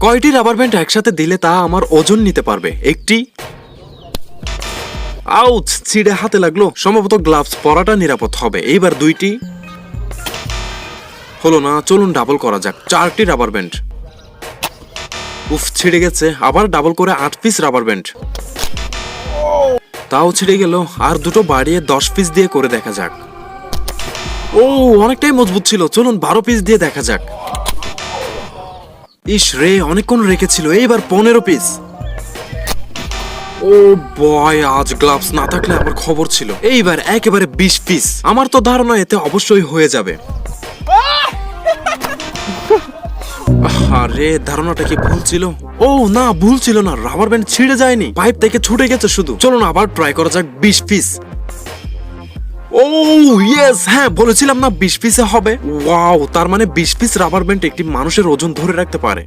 কয়টি rubber band একসাথে দিলে তা আমার ওজন নিতে পারবে? একটি। আউচ, ছিঁড়ে হাতে লাগলো। সম্ভবত গ্লাভস পরাটা নিরাপদ হবে। এইবার দুইটি। হলো না, চলুন ডাবল করা যাক। 4টি রাবার ব্যান্ড। উফ, ছিঁড়ে গেছে। আবার ডাবল করে 8 পিস রাবার ব্যান্ড। তাও ছিঁড়ে গেল। আর দুটো বাড়িয়ে 10 পিস দিয়ে করে দেখা যাক। ও, অনেকটাই মজবুত ছিল। চলুন 12 পিস দিয়ে দেখা যাক। ইস রে, অনেকক্ষণ রেখেছিল। এইবার 15 পিস। ও বয়, আজ গ্লাভস না থাকলে আমার খবর ছিল। এইবার একেবারে 20 পিস। আমার তো ধারণা এতে অবশ্যই হয়ে যাবে। আরে, ধারণাটা কি ভুল ছিল? ও না, ভুল ছিল না। রাবার ব্যান্ড ছিঁড়ে যায়নি, পাইপ থেকে ছুটে গেছে শুধু। চলুন আবার ট্রাই করা যাক। 20 পিস। ও ইয়েস, হ্যাঁ বলেছিলাম না 20 পিসে হবে। ওয়াও, তার মানে 20 পিস রাবার ব্যান্ড একটি মানুষের ওজন ধরে রাখতে পারে।